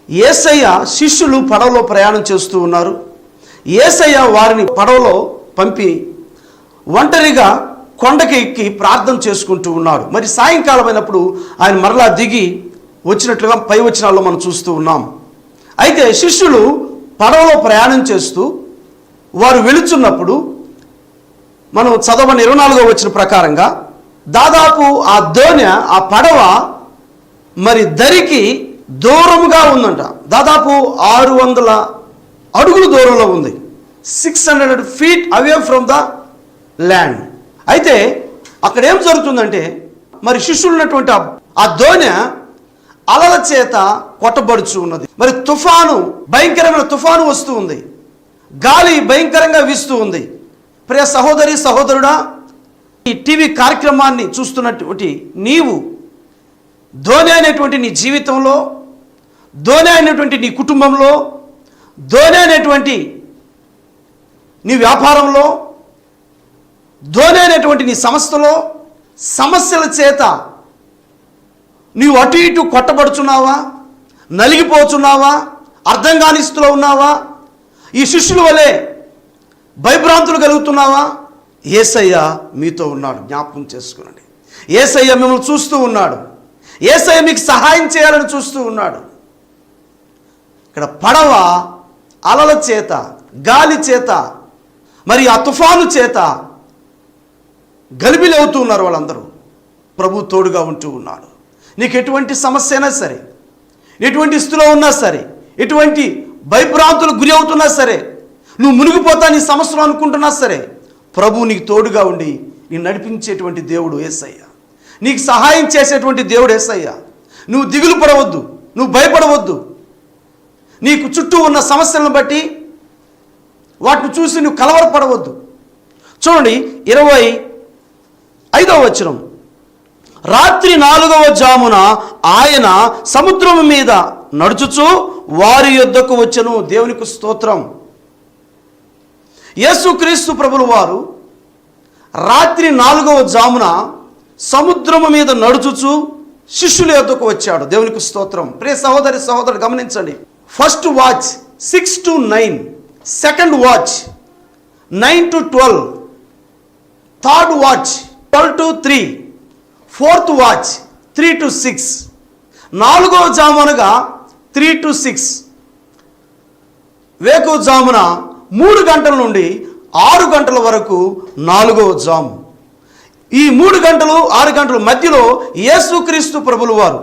యేసయ్య శిష్యులు పడవలో ప్రయాణం చేస్తూ ఉన్నారు. యేసయ్య వారిని పడవలో పంపి ఒంటరిగా కొండకి ఎక్కి ప్రార్థన చేసుకుంటూ ఉన్నాడు. మరి సాయంకాలం అయినప్పుడు ఆయన మరలా దిగి వచ్చినట్లుగా పై వచనాల్లో మనం చూస్తూ ఉన్నాం. అయితే శిష్యులు పడవలో ప్రయాణం చేస్తూ వారు వెళుచున్నప్పుడు మనం చదవని 24వ వచనం ప్రకారంగా దాదాపు ఆ దోణి, ఆ పడవ మరి దరికి దూరముగా ఉందంట. దాదాపు 600 అడుగుల దూరంలో ఉంది. 600 feet away from the land. అయితే అక్కడ ఏం జరుగుతుందంటే మరి శిష్యులు ఉన్నటువంటి ఆ దోణి అలల చేత కొట్టబడుచు ఉన్నది. మరి తుఫాను, భయంకరమైన తుఫాను వస్తూ ఉంది. గాలి భయంకరంగా వీస్తూ ఉంది. ప్రియ సహోదరి సహోదరుడా, ఈ టీవీ కార్యక్రమాన్ని చూస్తున్నటువంటి నీవు ధోని అయినటువంటి నీ జీవితంలో, ధోని అయినటువంటి నీ కుటుంబంలో, ధోని అయినటువంటి నీ వ్యాపారంలో, ధోని అయినటువంటి నీ సంస్థలో సమస్యల చేత నీవు అటు ఇటు కొట్టబడుచున్నావా, నలిగిపోతున్నావా, అర్థం కాని స్థితిలో ఉన్నావా, ఈ శిష్యుల వలె భయభ్రాంతులు కలుగుతున్నావా? యేసయ్య మీతో ఉన్నాడు, జ్ఞాపకం చేసుకునండి. యేసయ్య మిమ్మల్ని చూస్తూ ఉన్నాడు. యేసయ్య మీకు సహాయం చేయాలని చూస్తూ ఉన్నాడు. ఇక్కడ పడవ అలల చేత, గాలి చేత, మరి ఆ తుఫాను చేత గలిబిలి అవుతూ ఉన్నారు వాళ్ళందరూ. ప్రభు తోడుగా ఉంటూ ఉన్నాడు. నీకు ఎటువంటి సమస్య అయినా సరే, ఎటువంటి స్థితిలో ఉన్నా సరే, ఎటువంటి భయభ్రాంతులకు గురి అవుతున్నా సరే, నువ్వు మునిగిపోతా నీ సమస్యలు అనుకుంటున్నా సరే, ప్రభు నీకు తోడుగా ఉండి నేను నడిపించేటువంటి దేవుడు యేసయ్య. నీకు సహాయం చేసేటువంటి దేవుడు యేసయ్య. నువ్వు దిగులు పడవద్దు, నువ్వు భయపడవద్దు. నీకు చుట్టూ ఉన్న సమస్యలను బట్టి వాటిని చూసి నువ్వు కలవరపడవద్దు. చూడండి 25వ వచనం. రాత్రి 4వ జామున ఆయన సముద్రం మీద నడుచుచు వారి యొద్దకు వచ్చెను. దేవునికి స్తోత్రం. యేసుక్రీస్తు ప్రభులు వారు రాత్రి 4వ జామున సముద్రము మీద నడుచుచు శిష్యుల యొద్దకు వచ్చాడు. దేవునికి స్తోత్రం. ప్రియ సహోదరి సహోదరుడు గమనించండి. First watch 6 to 9, second watch 9 to 12, third watch 12 to 3, fourth watch 3 to 6, 4వ జామునగా 3 to 6, వేకువ జామున 3 గంటల నుండి 6 గంటల వరకు 4వ జాము. ఈ 3 గంటలు 6 గంటల మధ్యలో యేసుక్రీస్తు ప్రభులు వారు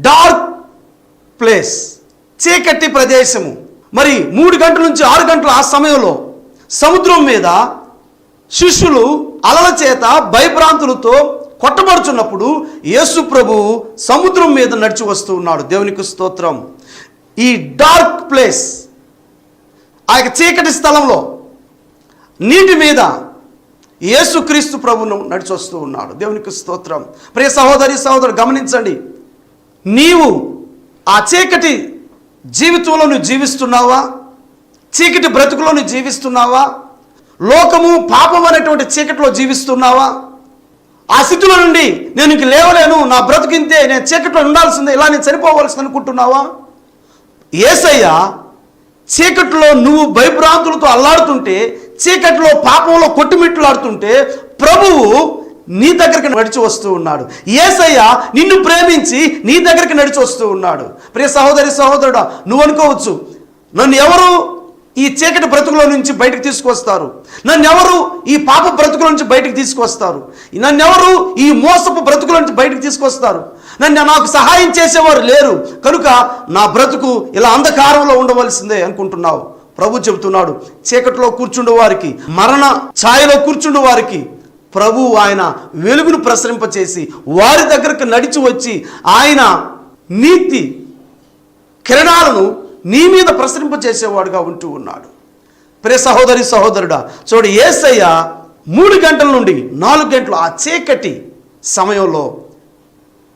డార్క్ ప్లేస్, చీకటి ప్రదేశము. మరి 3 గంటల నుంచి 6 గంటల ఆ సమయంలో సముద్రం మీద శిష్యులు అలల చేత భయభ్రాంతులతో కొట్టబడుచున్నప్పుడు యేసు ప్రభు సముద్రం మీద నడిచి వస్తూ ఉన్నాడు. దేవునికి స్తోత్రం. ఈ డార్క్ ప్లేస్, ఆ చీకటి స్థలంలో నీటి మీద యేసుక్రీస్తు ప్రభును నడిచి వస్తూ ఉన్నాడు. దేవునికి స్తోత్రం. ప్రియ సహోదరి సహోదరుడు గమనించండి. నీవు ఆ చీకటి జీవితంలో నువ్వు జీవిస్తున్నావా? చీకటి బ్రతుకులో నువ్వు జీవిస్తున్నావా? లోకము పాపం అనేటువంటి చీకటిలో జీవిస్తున్నావా? ఆ స్థితిలో నుండి నేను ఇంక లేవలేను, నా బ్రతుకింతే, నేను చీకటిలో ఉండాల్సిందే, ఇలా నేను చనిపోవలసింది అనుకుంటున్నావా? యేసయ్య చీకటిలో నువ్వు భయభ్రాంతులతో అల్లాడుతుంటే, చీకటిలో పాపంలో కొట్టుమిట్టులాడుతుంటే ప్రభువు నీ దగ్గరికి నడిచి వస్తూ ఉన్నాడు. యేసయ్య నిన్ను ప్రేమించి నీ దగ్గరికి నడిచి వస్తూ ఉన్నాడు. ప్రియ సహోదరి సహోదరుడా, నువ్వు అనుకోవచ్చు, నన్ను ఎవరు ఈ చీకటి బ్రతుకులో నుంచి బయటకు తీసుకొస్తారు? నన్ను ఎవరు ఈ పాప బ్రతుకుల నుంచి బయటకు తీసుకొస్తారు? నన్ను ఎవరు ఈ మోసపు బ్రతుకుల నుంచి బయటకు తీసుకొస్తారు? నాకు సహాయం చేసేవారు లేరు, కనుక నా బ్రతుకు ఇలా అంధకారంలో ఉండవలసిందే అనుకుంటున్నావు. ప్రభు చెబుతున్నాడు, చీకటిలో కూర్చుండే వారికి, మరణ ఛాయలో కూర్చుండే వారికి ప్రభు ఆయన వెలుగును ప్రసరింపచేసి వారి దగ్గరకు నడిచి వచ్చి ఆయన నీతి కిరణాలను నీ మీద ప్రసరింపచేసేవాడుగా ఉంటూ ఉన్నాడు. ప్రియ సహోదరి సహోదరుడా, చూడు, యేసయ్య 3 గంటల నుండి 4 గంటలు ఆ చీకటి సమయంలో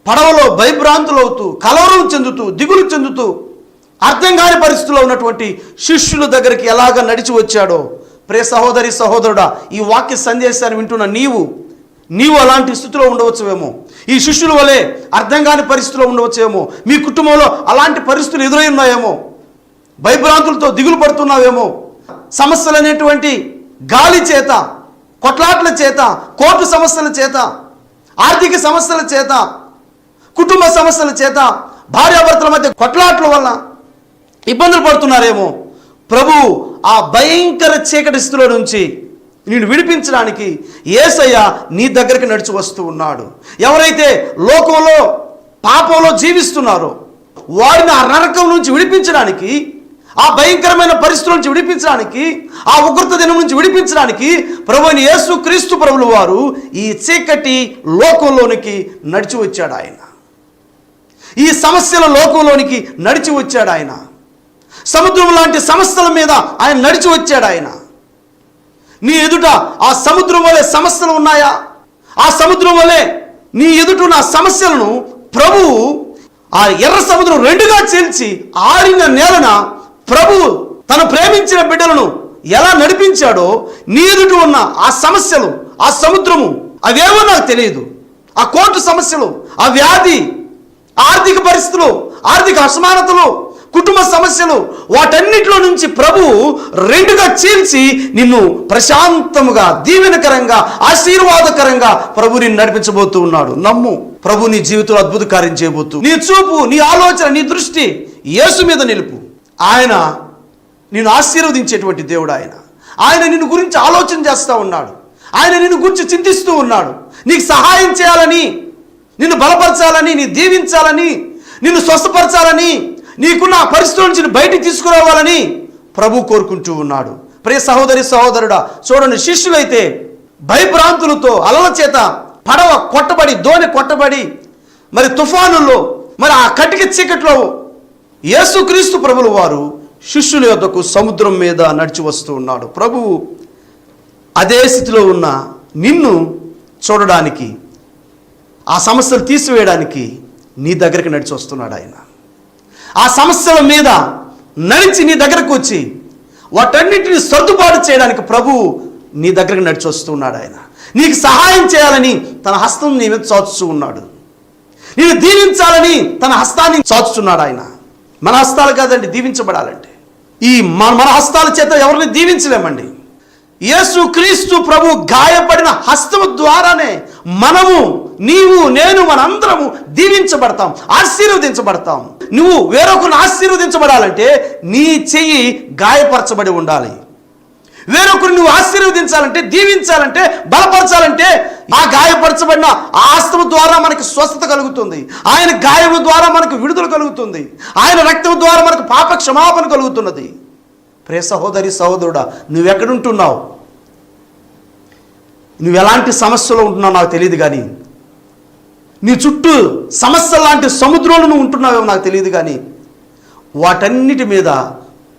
పడవలో భయభ్రాంతులవుతూ, కలవరం చెందుతూ, దిగులు చెందుతూ, అర్థం కాని పరిస్థితుల్లో ఉన్నటువంటి శిష్యుల దగ్గరికి ఎలాగ నడిచి వచ్చాడో, ప్రియ సహోదరి సహోదరుడా, ఈ వాక్య సందేశాన్ని వింటున్న నీవు నీవు అలాంటి స్థితిలో ఉండవచ్చువేమో, ఈ శిష్యుల వలె అర్థం కాని పరిస్థితిలో ఉండవచ్చేమో, మీ కుటుంబంలో అలాంటి పరిస్థితులు ఎదురై ఉన్నాయేమో, భయభ్రాంతులతో దిగులు పడుతున్నావేమో, సమస్యలు అనేటువంటి గాలి చేత, కొట్లాట్ల చేత, కోర్టు సమస్యల చేత, ఆర్థిక సమస్యల చేత, కుటుంబ సమస్యల చేత, భార్యాభర్తల మధ్య కొట్లాట్ల వల్ల ఇబ్బందులు పడుతున్నారేమో. ప్రభు ఆ భయంకర చీకటి స్థితిలో నుంచి నిన్ను విడిపించడానికి యేసయ్య నీ దగ్గరికి నడిచి వస్తూ ఉన్నాడు. ఎవరైతే లోకంలో పాపంలో జీవిస్తున్నారో వారిని ఆ నరకం నుంచి విడిపించడానికి, ఆ భయంకరమైన పరిస్థితుల నుంచి విడిపించడానికి, ఆ ఉగ్రత దినం నుంచి విడిపించడానికి ప్రభువైన యేసుక్రీస్తు ప్రభులు వారు ఈ చీకటి లోకంలోనికి నడిచి వచ్చాడు. ఆయన ఈ సమస్యల లోకంలోనికి నడిచి వచ్చాడు. ఆయన సముద్రం లాంటి సమస్యల మీద ఆయన నడిచి వచ్చాడు. ఆయన నీ ఎదుట ఆ సముద్రం వలె సమస్యలు ఉన్నాయా? ఆ సముద్రం వలె నీ ఎదుట నా సమస్యలను ప్రభువు ఆ ఎర్ర సముద్రం రెండుగా చీల్చి ఆరిన నేలన ప్రభు తను ప్రేమించిన బిడ్డలను ఎలా నడిపించాడో నీ ఎదుట ఉన్న ఆ సమస్యలు, ఆ సముద్రము, అవేవో నాకు తెలియదు. ఆ కోర్టు సమస్యలు, ఆ వ్యాధి, ఆర్థిక పరిస్థితులు, ఆర్థిక అసమానతలు, కుటుంబ సమస్యలు, వాటన్నిటిలో నుంచి ప్రభువు రెండుగా చీల్చి నిన్ను ప్రశాంతముగా, దీవెనకరంగా, ఆశీర్వాదకరంగా ప్రభు నిన్ను నడిపించబోతూ ఉన్నాడు. నమ్ము, ప్రభు నీ జీవితంలో అద్భుత కార్యం చేయబోతూ. నీ చూపు, నీ ఆలోచన, నీ దృష్టి యేసు మీద నిలుపు. ఆయన నిన్ను ఆశీర్వదించేటువంటి దేవుడు. ఆయన నిన్ను గురించి ఆలోచన చేస్తూ ఉన్నాడు. ఆయన నిన్ను గురించి చింతిస్తూ ఉన్నాడు. నీకు సహాయం చేయాలని, నిన్ను బలపరచాలని, నీ దీవించాలని, నిన్ను స్వస్థపరచాలని, నీకున్న పరిస్థితుల నుంచి బయటికి తీసుకురావాలని ప్రభు కోరుకుంటూ ఉన్నాడు. ప్రియ సహోదరి సహోదరుడా, చూడండి, శిష్యులైతే భయభ్రాంతులతో అలల చేత పడవ కొట్టబడి, దోణి కొట్టబడి, మరి తుఫానుల్లో, మరి ఆ కటిక చీకట్లో యేసుక్రీస్తు ప్రభులు వారు శిష్యుల యొద్దకు సముద్రం మీద నడిచి వస్తూ ఉన్నాడు. ప్రభువు అదే స్థితిలో ఉన్న నిన్ను చూడడానికి, ఆ సమస్యలు తీసివేయడానికి నీ దగ్గరికి నడిచి వస్తున్నాడు. ఆయన ఆ సమస్యల మీద నడిచి నీ దగ్గరకు వచ్చి వాటన్నిటిని సర్దుబాటు చేయడానికి ప్రభువు నీ దగ్గరకు నడిచి వస్తున్నాడు. ఆయన నీకు సహాయం చేయాలని తన హస్తం నీ మీద చాచుతూ ఉన్నాడు. నేను దీవించాలని తన హస్తాన్ని చాచుతున్నాడు. ఆయన మన హస్తాలు కాదండి దీవించబడాలంటే. ఈ మన హస్తాల చేత ఎవరిని దీవించలేమండి. యేసుక్రీస్తు ప్రభు గాయపడిన హస్తము ద్వారానే మనము, నీవు, నేను, మనందరము దీవించబడతాం, ఆశీర్వదించబడతాం. నువ్వు వేరొకరిని ఆశీర్వదించబడాలంటే నీ చెయ్యి గాయపరచబడి ఉండాలి. వేరొకరిని నువ్వు ఆశీర్వదించాలంటే, దీవించాలంటే, బలపరచాలంటే ఆ గాయపరచబడిన ఆ హస్తము ద్వారా మనకి స్వస్థత కలుగుతుంది. ఆయన గాయము ద్వారా మనకు విడుదల కలుగుతుంది. ఆయన రక్తము ద్వారా మనకు పాప క్షమాపణ కలుగుతున్నది. ప్రియ సహోదరి సహోదరుడా, నువ్వెక్కడుంటున్నావు? నువ్వు ఎలాంటి సమస్యలో ఉంటున్నావు నాకు తెలియదు, కానీ నీ చుట్టూ సమస్య లాంటి సముద్రంలో నువ్వు ఉంటున్నావేమో నాకు తెలియదు, కానీ వాటన్నిటి మీద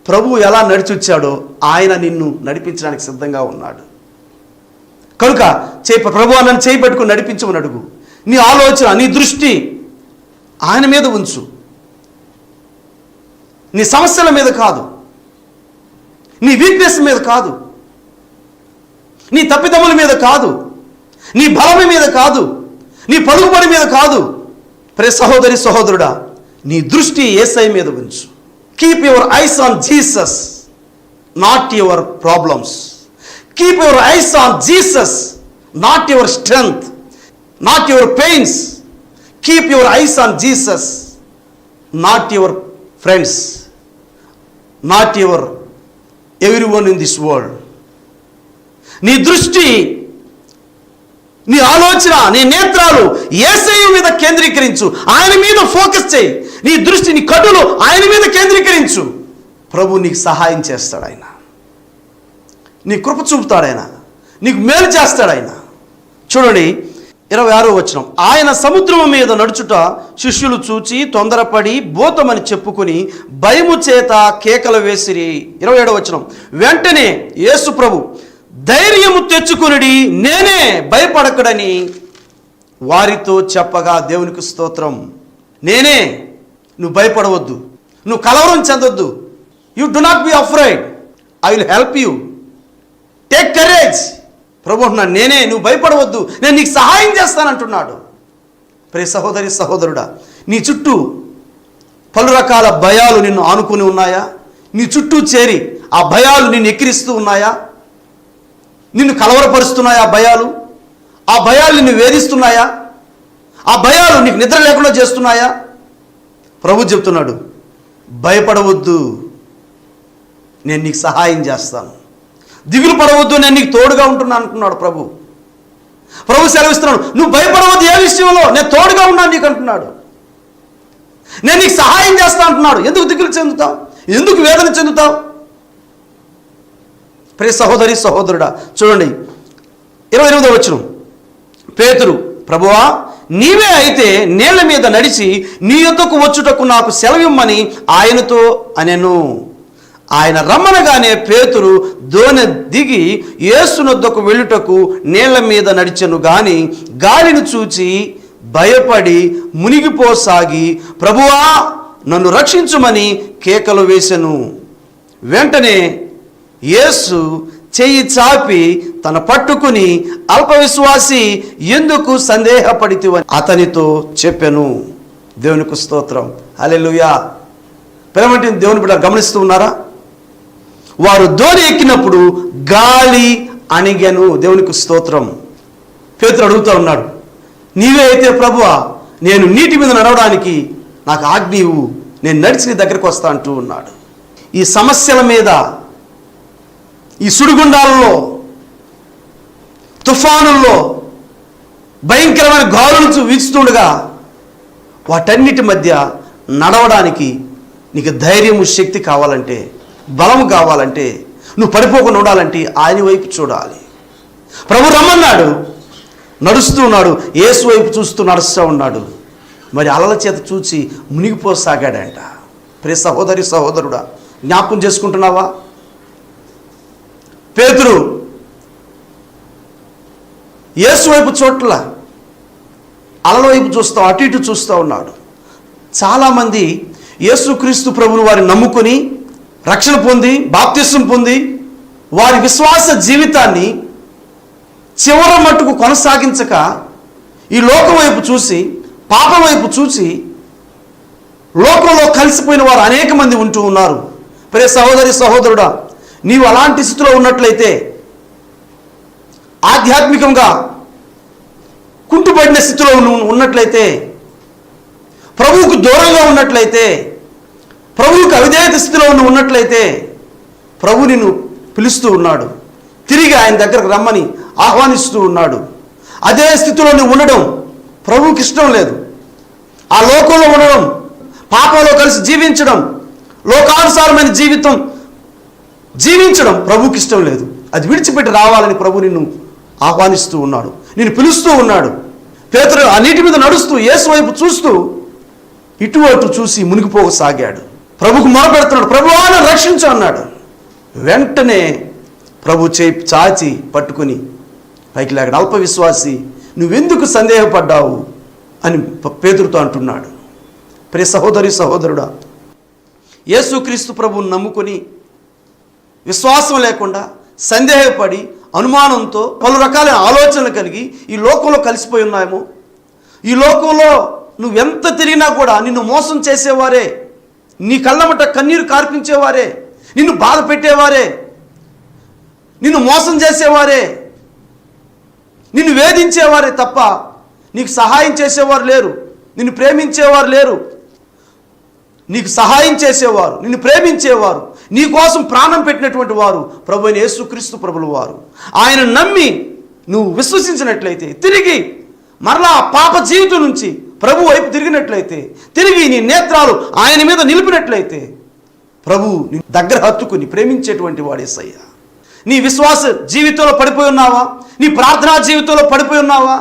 ప్రభువు ఎలా నడిచి వచ్చాడో ఆయన నిన్ను నడిపించడానికి సిద్ధంగా ఉన్నాడు. కనుక ప్రభు నన్ను చేయి పట్టుకుని నడిపించమని అడుగు. నీ ఆలోచన, నీ దృష్టి ఆయన మీద ఉంచు. నీ సమస్యల మీద కాదు, నీ వీక్నెస్ మీద కాదు, నీ తప్పిదముల మీద కాదు, నీ బలం మీద కాదు, నీ పలుకుబడి మీద కాదు. ప్రియ సహోదరి సహోదరుడా, నీ దృష్టి యేసయ్య మీద ఉంచు. Keep your eyes on Jesus, not your problems. Keep your eyes on Jesus, not your strength, not your pains. Keep your eyes on Jesus, not your friends, not your everyone in this world. నీ దృష్టి, నీ ఆలోచన, నీ నేత్రాలు యేసయ్య మీద కేంద్రీకరించు. ఆయన మీద focus చేయి. నీ దృష్టి, నీ కన్నులు ఆయన మీద కేంద్రీకరించు. ప్రభు నీకు సహాయం చేస్తాడు. ఆయన నీ కృప చూపుతాడు. ఆయన నీకు మేలు చేస్తాడు. ఆయన చూడండి 26వ వచనం, ఆయన సముద్రము మీద నడుచుట శిష్యులు చూచి తొందరపడి బోతమని చెప్పుకొని భయము చేత కేకలు వేసిరి. 27వ వచనం, వెంటనే యేసు ప్రభు ధైర్యము తెచ్చుకుని నేనే, భయపడకడని వారితో చెప్పగా, దేవునికి స్తోత్రం. నేనే, నువ్వు భయపడవద్దు, నువ్వు కలవరం చెందొద్దు. You do not be afraid, I will help you. Take courage. ప్రభు అంటున్నాడు, నేనే, నువ్వు భయపడవద్దు, నేను నీకు సహాయం చేస్తానంటున్నాడు. ప్రియ సహోదరి సహోదరుడా, నీ చుట్టూ పలు రకాల భయాలు నిన్ను ఆనుకుని ఉన్నాయా? నీ చుట్టూ చేరి ఆ భయాలు నిన్ను ఎక్కిరిస్తూ ఉన్నాయా? నిన్ను కలవరపరుస్తున్నాయా? ఆ భయాలు నిన్ను వేధిస్తున్నాయా? ఆ భయాలు నీకు నిద్ర లేకుండా చేస్తున్నాయా? ప్రభు చెప్తున్నాడు, భయపడవద్దు, నేను నీకు సహాయం చేస్తాను. దిగులు పడవద్దు, నేను నీకు తోడుగా ఉంటున్నాను అంటున్నాడు ప్రభు. సెలవిస్తున్నాడు, నువ్వు భయపడవద్దు, ఏ విషయంలో నేను తోడుగా ఉన్నాను నీకు అంటున్నాడు. నేను నీకు సహాయం చేస్తా అంటున్నాడు. ఎందుకు దిగులు చెందుతావు? ఎందుకు వేదన చెందుతావు? ప్రియ సహోదరి సహోదరుడా, చూడండి 28వ వచనం. పేతురు, ప్రభువా, నీవే అయితే నీళ్ల మీద నడిచి నీ యొద్దకు వచ్చుటకు నాకు సెలవిమ్మని ఆయనతో అనెను. ఆయన రమ్మనగానే పేతురు దోణి దిగి యేసునొద్దకు వెళ్ళుటకు నీళ్ల మీద నడిచెను. గాని గాలిని చూచి భయపడి మునిగిపోసాగి, ప్రభువా నన్ను రక్షించుమని కేకలు వేసెను. వెంటనే యేసు చెయ్యి చాపి తన పట్టుకుని, అల్పవిశ్వాసి, ఎందుకు సందేహపడితివని అతనితో చెప్పెను. దేవునికి స్తోత్రం, హల్లెలూయా. ప్రేమటి దేవుని బిడ్డ గమనిస్తూ ఉన్నారా? వారు దోణి ఎక్కినప్పుడు గాలి అణిగెను. దేవునికి స్తోత్రం. పేతురు అడుగుతూ ఉన్నాడు, నీవే అయితే ప్రభువా, నేను నీటి మీద నడవడానికి నాకు ఆజ్ఞ ఇవ్వు, నేను నడిచి నీ దగ్గరికి వస్తా అంటూ ఉన్నాడు. ఈ సమస్యల మీద, ఈ సుడిగుండాలలో, తుఫానుల్లో, భయంకరమైన గాలులు వీచుతుండగా వాటన్నిటి మధ్య నడవడానికి నీకు ధైర్యము, శక్తి కావాలంటే, బలము కావాలంటే, నువ్వు పడిపోకుండా ఉండాలంటే ఆయన వైపు చూడాలి. ప్రభు రమ్మన్నాడు, నడుస్తూ ఉన్నాడు, యేసు వైపు చూస్తూ నడుస్తూ ఉన్నాడు. మరి అలల చేత చూచి మునిగిపోసాగాడంట. ప్రియ సహోదరి సహోదరుడా, జ్ఞాపకం చేసుకుంటున్నావా? పేతురు యేసు వైపు చోట్ల అలల వైపు చూస్తూ అటు ఇటు చూస్తూ ఉన్నాడు. చాలామంది యేసుక్రీస్తు ప్రభువును వారిని నమ్ముకొని రక్షణ పొంది, బాప్తిసం పొంది, వారి విశ్వాస జీవితాన్ని చివరి మట్టుకు కొనసాగించక ఈ లోకం వైపు చూసి, పాపం వైపు చూసి లోకంలో కలిసిపోయిన వారు అనేక మంది ఉంటూ ఉన్నారు. ప్రియ సహోదరి సహోదరుడా, నీవు అలాంటి స్థితిలో ఉన్నట్లయితే, ఆధ్యాత్మికంగా కుంటుపడిన స్థితిలో ఉన్నట్లయితే, ప్రభువుకు దూరంగా ఉన్నట్లయితే, ప్రభువుకు అవిధేయత స్థితిలో ఉన్నట్లయితే, ప్రభు నిన్ను పిలుస్తూ ఉన్నాడు, తిరిగి ఆయన దగ్గరకు రమ్మని ఆహ్వానిస్తూ ఉన్నాడు. అదే స్థితిలో నువ్వు ఉండడం ప్రభువుకి ఇష్టం లేదు. ఆ లోకంలో ఉండడం, పాపంలో కలిసి జీవించడం, లోకానుసారమైన జీవించడం ప్రభువుకి ఇష్టం లేదు. అది విడిచిపెట్టి రావాలని ప్రభు నిన్ను ఆహ్వానిస్తూ ఉన్నాడు, నిన్ను పిలుస్తూ ఉన్నాడు. పేతురు ఆ నీటి మీద నడుస్తూ యేసు వైపు చూస్తూ ఇటు అటు చూసి మునిగిపోసాగాడు. ప్రభుకు మొరపెడుతున్నాడు, ప్రభువా నన్ను రక్షించు అన్నాడు. వెంటనే ప్రభు చేయి చాచి పట్టుకుని పైకి లేక, అల్ప విశ్వాసి, నువ్వెందుకు సందేహపడ్డావు అని పేతురుతో అంటున్నాడు. ప్రియ సహోదరి సహోదరుడా, యేసుక్రీస్తు ప్రభువుని నమ్ముకొని విశ్వాసం లేకుండా, సందేహపడి, అనుమానంతో, పలు రకాల ఆలోచనలు కలిగి ఈ లోకంలో కలిసిపోయి ఉన్నాయేమో. ఈ లోకంలో నువ్వెంత తిరిగినా కూడా నిన్ను మోసం చేసేవారే, నీ కళ్ళమట కన్నీరు కార్పించేవారే, నిన్ను బాధ పెట్టేవారే, నిన్ను మోసం చేసేవారే, నిన్ను వేధించేవారే తప్ప నీకు సహాయం చేసేవారు లేరు, నిన్ను ప్రేమించేవారు లేరు. నీకు సహాయం చేసేవారు, నిన్ను ప్రేమించేవారు, నీ కోసం ప్రాణం పెట్టినటువంటి వారు ప్రభు అయిన యేసుక్రీస్తు ప్రభులు వారు. ఆయన నమ్మి నువ్వు విశ్వసించినట్లయితే, తిరిగి మరలా పాప జీవితం నుంచి ప్రభు వైపు తిరిగినట్లయితే, తిరిగి నీ నేత్రాలు ఆయన మీద నిలిపినట్లయితే, ప్రభు నీ దగ్గర హత్తుకుని ప్రేమించేటువంటి వాడు యేసయ్య. నీ విశ్వాస జీవితంలో పడిపోయి ఉన్నావా? నీ ప్రార్థనా జీవితంలో పడిపోయి ఉన్నావా?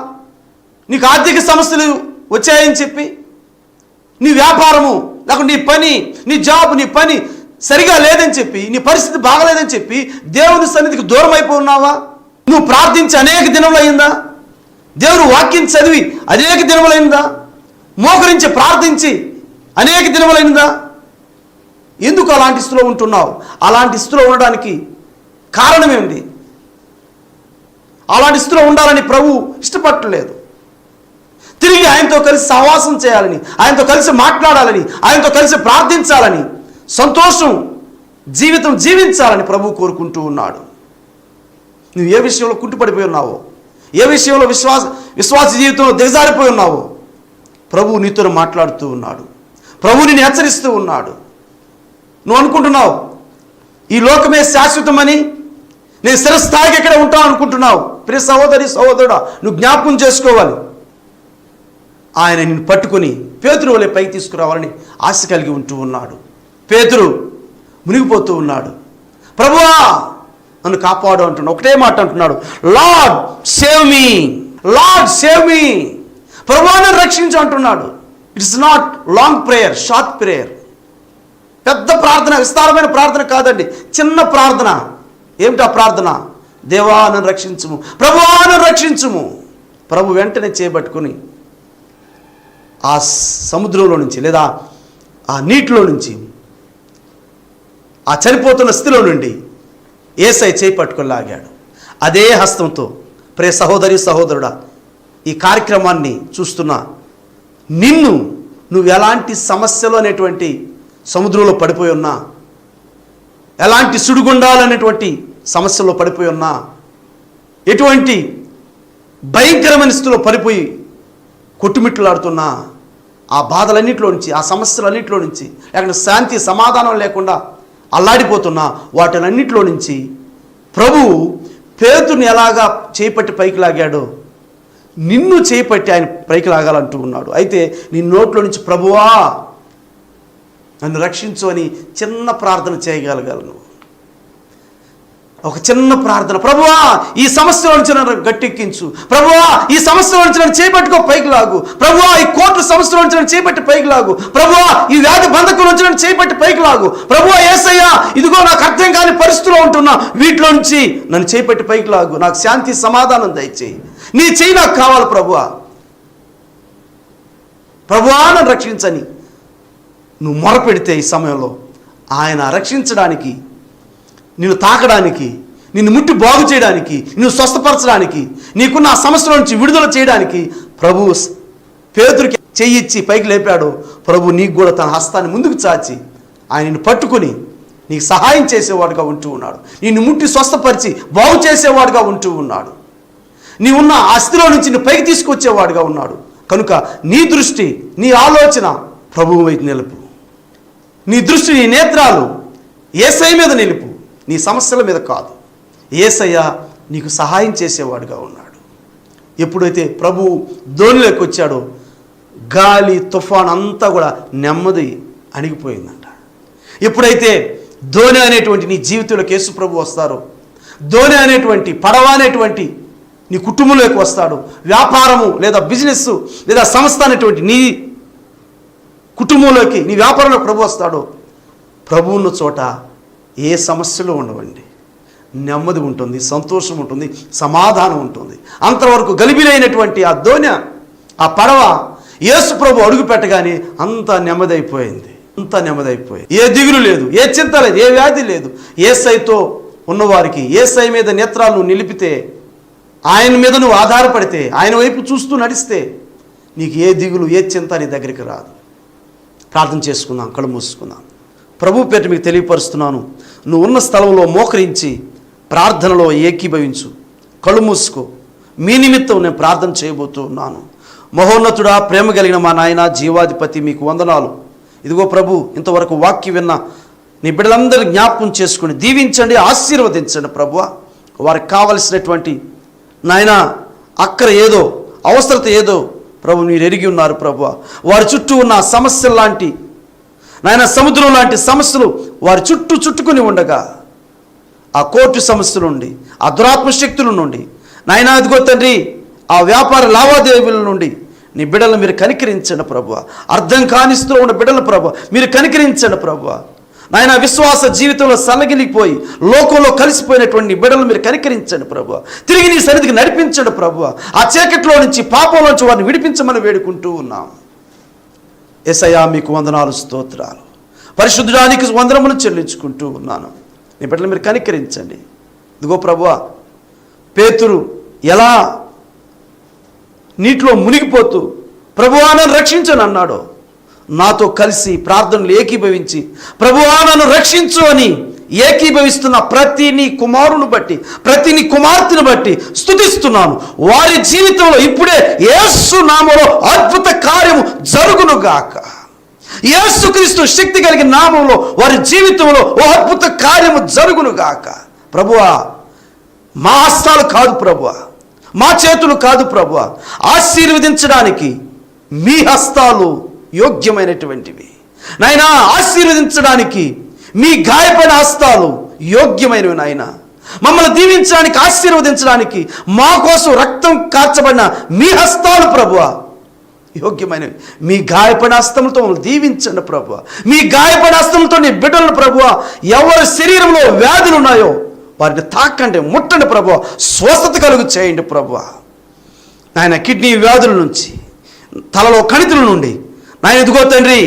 నీకు ఆర్థిక సమస్యలు వచ్చాయని చెప్పి, నీ వ్యాపారము, లేకపోతే నీ పని, నీ జాబ్, నీ పని సరిగా లేదని చెప్పి, నీ పరిస్థితి బాగలేదని చెప్పి దేవుని సన్నిధికి దూరం అయిపోయి ఉన్నావా? నువ్వు ప్రార్థించి అనేక దినములు అయిందా? దేవుడు వాక్యం చదివి అనేక దినములైందా? మోకరించి ప్రార్థించి అనేక దినములైందా? ఎందుకు అలాంటి స్థితిలో ఉంటున్నావు? అలాంటి స్థితిలో ఉండడానికి కారణం ఏమిటి? అలాంటి స్థితిలో ఉండాలని ప్రభు ఇష్టపడలేదు. తిరిగి ఆయనతో కలిసి సహవాసం చేయాలని, ఆయనతో కలిసి మాట్లాడాలని, ఆయనతో కలిసి ప్రార్థించాలని, సంతోషం జీవితం జీవించాలని ప్రభు కోరుకుంటూ ఉన్నాడు. నువ్వు ఏ విషయంలో కుంటుపడిపోయి ఉన్నావో, ఏ విషయంలో విశ్వాస జీవితంలో దిగజారిపోయి ఉన్నావో ప్రభు నీతో మాట్లాడుతూ ఉన్నాడు. ప్రభు నిన్ను హెచ్చరిస్తూ ఉన్నాడు. నువ్వు అనుకుంటున్నావు ఈ లోకమే శాశ్వతమని, నేను స్థిరస్థాయికి ఎక్కడ ఉంటాను అనుకుంటున్నావు. ప్రియ సహోదరి సహోదరుడా, నువ్వు జ్ఞాపకం చేసుకోవాలి. ఆయన నిన్ను పట్టుకొని పేతురు వలె పైకి తీసుకురావాలని ఆశ కలిగి ఉంటూ ఉన్నాడు. పేతురు మునిగిపోతూ ఉన్నాడు. ప్రభువా నన్ను కాపాడు అంటున్నాడు. ఒకటే మాట అంటున్నాడు, lord save me, lord save me. ప్రభువా నన్ను రక్షించు అంటున్నాడు. It's not long prayer, short prayer. పెద్ద ప్రార్థన, విస్తారమైన ప్రార్థన కాదండి, చిన్న ప్రార్థన. ఏమిటా ప్రార్థన? దేవా నన్ను రక్షించుము, ప్రభువా నన్ను రక్షించుము. ప్రభు వెంటనే చేపట్టుకుని ఆ సముద్రంలో నుంచి లేదా ఆ నీటిలో నుంచి, ఆ చనిపోతున్న స్థితిలో నుండి యేసయ్య చేయి పట్టుకొని లాగాడు. అదే హస్తంతో ప్రియ సహోదరి సహోదరుడా, ఈ కార్యక్రమాన్ని చూస్తున్న నిన్ను, నువ్వు ఎలాంటి సమస్యలు అనేటువంటి సముద్రంలో పడిపోయి ఉన్నా, ఎలాంటి సుడిగుండాలనేటువంటి సమస్యలో పడిపోయి ఉన్నా, ఎటువంటి భయంకరమైన స్థితిలో పడిపోయి కొట్టుమిట్టులాడుతున్నా, ఆ బాధలన్నింటిలో నుంచి, ఆ సమస్యలన్నింటిలో నుంచి, లేకపోతే శాంతి సమాధానం లేకుండా అల్లాడిపోతున్నా వాటిలన్నింటిలో నుంచి ప్రభువు పేతుని ఎలాగా చేపట్టి పైకి లాగాడో నిన్ను చేపట్టి ఆయన పైకి లాగాలంటూ ఉన్నాడు. అయితే నీ నోట్లో నుంచి ప్రభువా నన్ను రక్షించు అని చిన్న ప్రార్థన చేయగలగలను. ఒక చిన్న ప్రార్థన, ప్రభువా ఈ సమస్యల నుంచి నన్ను గట్టెక్కించు, ప్రభువా ఈ సమస్యల నుంచి నన్ను చేపట్టుకో పైకి లాగు, ప్రభువా ఈ కోర్టు సమస్యల నుంచి నన్ను చేపట్టి పైకి లాగు, ప్రభువా ఈ వ్యాధి బంధకం నుంచి నన్ను చేపట్టి పైకి లాగు, ప్రభువా యేసయ్యా ఇదిగో నాకు అర్థం కాని పరిస్థితిలో ఉంటున్నా, వీటిలో నుంచి నన్ను చేపట్టి పైకి లాగు, నాకు శాంతి సమాధానం దయచేయి, నీ చెయ్యి నాకు కావాలి ప్రభువా, ప్రభువా నన్ను రక్షించని నువ్వు మొరపెడితే ఈ సమయంలో ఆయన రక్షించడానికి, నిన్ను తాకడానికి, నిన్ను ముట్టి బాగు చేయడానికి, నిన్ను స్వస్థపరచడానికి, నీకున్న ఆ సమస్యల నుంచి విడుదల చేయడానికి ప్రభువు పేతురికి చెయ్యిచ్చి పైకి లేపాడు. ప్రభు నీకు కూడా తన హస్తాన్ని ముందుకు చాచి ఆయన నిన్ను పట్టుకుని నీకు సహాయం చేసేవాడుగా ఉంటూ ఉన్నాడు. నిన్ను ముట్టి స్వస్థపరిచి బాగు చేసేవాడుగా ఉంటూ ఉన్నాడు. నీవున్న ఆ స్థితిలో నుంచి నిన్ను పైకి తీసుకొచ్చేవాడుగా ఉన్నాడు. కనుక నీ దృష్టి, నీ ఆలోచన ప్రభువు వైపు నిలుపు. నీ దృష్టి, నీ నేత్రాలు యేసయ్య మీద నిలుపు, నీ సమస్యల మీద కాదు. యేసయ్య నీకు సహాయం చేసేవాడుగా ఉన్నాడు. ఎప్పుడైతే ప్రభువు ధోనిలోకి వచ్చాడో గాలి తుఫాన్ అంతా కూడా నెమ్మది అణిగిపోయిందంట. ఎప్పుడైతే ధోని అనేటువంటి నీ జీవితంలోకి యేసు ప్రభు వస్తారో, ధోని అనేటువంటి పడవ అనేటువంటి నీ కుటుంబంలోకి వస్తాడు, వ్యాపారము లేదా బిజినెస్ లేదా సంస్థ అనేటువంటి నీ కుటుంబంలోకి, నీ వ్యాపారంలో ప్రభు వస్తాడో, ప్రభు ఉన్న చోట ఏ సమస్యలు ఉండవండి, నెమ్మది ఉంటుంది, సంతోషం ఉంటుంది, సమాధానం ఉంటుంది. అంతవరకు గలిబిలైనటువంటి ఆ ధోని, ఆ పడవ యేసు ప్రభు అడుగు పెట్టగానే అంత నెమ్మది అయిపోయింది, అంత నెమ్మది అయిపోయింది. ఏ దిగులు లేదు, ఏ చింత లేదు, ఏ వ్యాధి లేదు. యేసయ్యతో ఉన్నవారికి, యేసయ్య మీద నేత్రాలు నిలిపితే, ఆయన మీద నువ్వు ఆధారపడితే, ఆయన వైపు చూస్తూ నడిస్తే నీకు ఏ దిగులు, ఏ చింత నీ దగ్గరికి రాదు. ప్రార్థన చేసుకుందాం, కళ్ళు మూసుకుందాం. ప్రభు పేట మీకు తెలియపరుస్తున్నాను, నువ్వు ఉన్న స్థలంలో మోకరించి ప్రార్థనలో ఏకీభవించు, కళ్ళు మూసుకో. మీ నిమిత్తం నేను ప్రార్థన చేయబోతూ ఉన్నాను. మహోన్నతుడా, ప్రేమ కలిగిన మా నాయన, జీవాధిపతి, మీకు వందనాలు. ఇదిగో ప్రభు, ఇంతవరకు వాక్యం విన్న నీ బిడ్డలందరినీ జ్ఞాపకం చేసుకుని దీవించండి, ఆశీర్వదించండి ప్రభువ. వారికి కావలసినటువంటి నాయన అక్కర ఏదో, అవసరత ఏదో ప్రభు మీరు ఎరిగి ఉన్నారు ప్రభువ. వారి చుట్టూ ఉన్న సమస్యలు లాంటి నాయన సముద్రం లాంటి సమస్యలు వారి చుట్టూ చుట్టుకుని ఉండగా, ఆ కోర్టు సమస్యల నుండి, ఆ దురాత్మ శక్తుల నుండి నాయన, అదిగో తండ్రి, ఆ వ్యాపార లావాదేవీల నుండి నీ బిడ్డలను మీరు కనికరించండి ప్రభువ. అర్థం కానిస్తూ ఉన్న బిడ్డల ప్రభువ మీరు కనికరించండి ప్రభువ. నాయన, విశ్వాస జీవితంలో సన్నగిలిపోయి లోకంలో కలిసిపోయినటువంటి బిడ్డలు మీరు కనికరించండి ప్రభువ. తిరిగి నీ సన్నిధికి నడిపించండి ప్రభువ. ఆ చీకట్లో నుంచి, పాపంలో నుంచి వారిని విడిపించమని వేడుకుంటూ ఉన్నాం. యేసయ్యా మీకు వందనాలు, స్తోత్రాలు. పరిశుద్ధుడానికి వందనములు చెల్లించుకుంటూ ఉన్నాను. నీ బిడ్డలు మీరు కనికరించండి. ఇదిగో ప్రభువ, పేతురు ఎలా నీటిలో మునిగిపోతూ ప్రభువా నన్ను రక్షించను అన్నాడో, నాతో కలిసి ప్రార్థనలు ఏకీభవించి ప్రభువా నన్ను రక్షించు అని ఏకీభవిస్తున్న ప్రతి నీ కుమారుని బట్టి, ప్రతి నీ కుమార్తెను బట్టి స్తుతిస్తున్నాను. వారి జీవితంలో ఇప్పుడే యేసు నామములో అద్భుత కార్యము జరుగునుగాక. యేసుక్రీస్తు శక్తి కలిగిన నామములో వారి జీవితంలో ఓ అద్భుత కార్యము జరుగునుగాక. ప్రభువా, మా హస్తాలు కాదు ప్రభువా, మా చేతులు కాదు ప్రభువా, ఆశీర్వదించడానికి మీ హస్తాలు యోగ్యమైనటువంటివి నాయనా. ఆశీర్వదించడానికి మీ గాయపడిన హస్తాలు యోగ్యమైనవి నాయనా. మమ్మల్ని దీవించడానికి, ఆశీర్వదించడానికి మా కోసం రక్తం కార్చబడిన మీ హస్తాలు ప్రభువా యోగ్యమైనవి. మీ గాయపడిన హస్తములతో మమ్మల్ని దీవించండి ప్రభువా. మీ గాయపడిన హస్తములతో నీ బిడ్డలను ప్రభువా, ఎవరి శరీరంలో వ్యాధులు ఉన్నాయో వారిని తాకండి, ముట్టండి ప్రభువా, స్వస్థత కలుగు చేయండి ప్రభువా. నాయన కిడ్నీ వ్యాధుల నుంచి, తలలో కణితుల నుండి నాయన ఇదిగో తండ్రి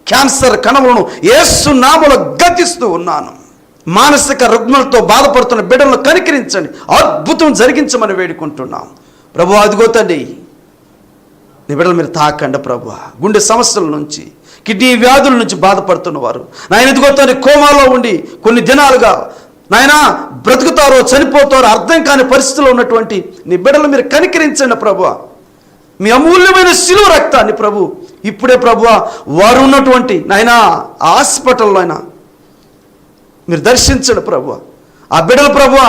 క్యాన్సర్ కణములను యేసు నామములో గతిస్తూ ఉన్నాను. మానసిక రుగ్మలతో బాధపడుతున్న బిడ్డలను కనికరించండి, అద్భుతం జరిగించమని వేడుకుంటున్నాం ప్రభువా. అదిగో తండ్రి నీ బిడ్డలు మీరు తాకండి ప్రభువా. గుండె సమస్యల నుంచి, కిడ్నీ వ్యాధుల నుంచి బాధపడుతున్న వారు నాయన ఇదిగో తండ్రి కోమాలో ఉండి కొన్ని దినాలుగా నాయన బ్రతుకుతారో చనిపోతారో అర్థం కాని పరిస్థితిలో ఉన్నటువంటి నీ బిడ్డలు మీరు కనికరించండి ప్రభువా. మీ అమూల్యమైన శిలువ రక్తాన్ని ప్రభు ఇప్పుడే ప్రభువా వారు ఉన్నటువంటి నాయన హాస్పిటల్లో అయినా మీరు దర్శించండి ప్రభువా. ఆ బిడ్డల ప్రభువా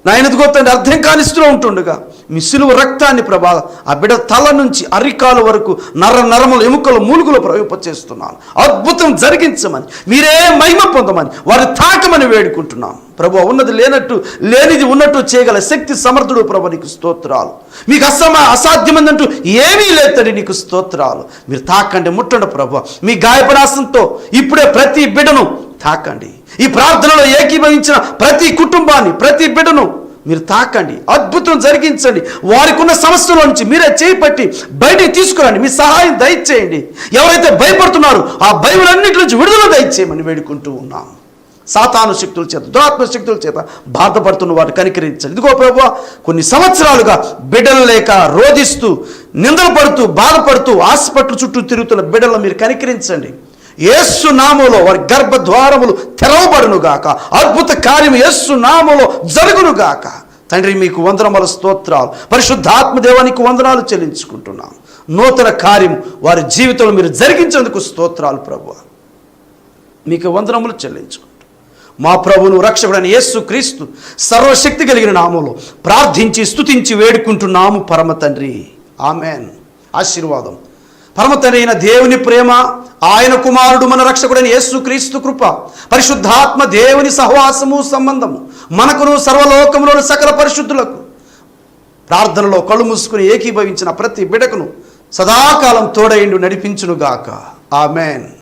నాయన ఎదుగుతండి అర్థం కాని స్థితిలో ఉంటుండగా మీ శిలువ రక్తాన్ని ప్రభా ఆ బిడ్డ తల నుంచి అరికాలు వరకు నరములు ఎముకలు మూలుగులు ప్రవేశిస్తున్నాను. అద్భుతం జరిగించమని, మీరే మహిమ పొందమని, వారి తాకమని వేడుకుంటున్నాను ప్రభు. ఉన్నది లేనట్టు, లేనిది ఉన్నట్టు చేయగల శక్తి సమర్థుడు ప్రభు, నీకు స్తోత్రాలు. మీకు అసాధ్యమందంటూ ఏమీ లేదండి, నీకు స్తోత్రాలు. మీరు తాకండి, ముట్టండి ప్రభు. మీ గాయపడాసంతో ఇప్పుడే ప్రతి బిడ్డను తాకండి. ఈ ప్రార్థనలో ఏకీభవించిన ప్రతి కుటుంబాన్ని, ప్రతి బిడ్డను మీరు తాకండి, అద్భుతం జరిగించండి. వారికి ఉన్న సమస్యల నుంచి మీరే చేపట్టి బయటికి తీసుకురండి. మీ సహాయం దయచేయండి. ఎవరైతే భయపడుతున్నారో ఆ భయములన్నిటి నుంచి విడుదల దయచేయమని వేడుకుంటూ ఉన్నాం. సాతాను శక్తుల చేత, దురాత్మ శక్తుల చేత బాధపడుతున్న వారిని కనికరించండి. ఇదిగో ప్రభువా, కొన్ని సంవత్సరాలుగా బిడ్డలు లేక రోధిస్తూ, నిందలు పడుతూ, బాధపడుతూ హాస్పిటల్ చుట్టూ తిరుగుతున్న బిడ్డలను మీరు కనికరించండి. యేసు నామములో వారి గర్భద్వారములు తెరవబడునుగాక. అద్భుత కార్యం యేసు నామములో జరుగునుగాక. తండ్రి మీకు వందనముల స్తోత్రాలు. పరిశుద్ధాత్మ దేవానికి వందనాలు చెల్లించుకుంటున్నాం. నూతన కార్యం వారి జీవితంలో మీరు జరిగించేందుకు స్తోత్రాలు ప్రభువా. మీకు వందనములు చెల్లించుకుంటాం. మా ప్రభువును రక్షకుడైన యేసు క్రీస్తు సర్వశక్తి కలిగిన నామములో ప్రార్థించి స్తుతించి వేడుకుంటున్నాము పరమ తండ్రి. ఆమెన్. ఆశీర్వాదం. పరమ తండ్రి అయిన దేవుని ప్రేమ, ఆయన కుమారుడు మన రక్షకుడైన యేసు క్రీస్తు కృప, పరిశుద్ధాత్మ దేవుని సహవాసము సంబంధము మనకును సర్వలోకములోని సకల పరిశుద్ధులకు ప్రార్థనలో కళ్ళు మూసుకుని ఏకీభవించిన ప్రతి బిడకును సదాకాలం తోడైండు నడిపించునుగాక. ఆమెన్.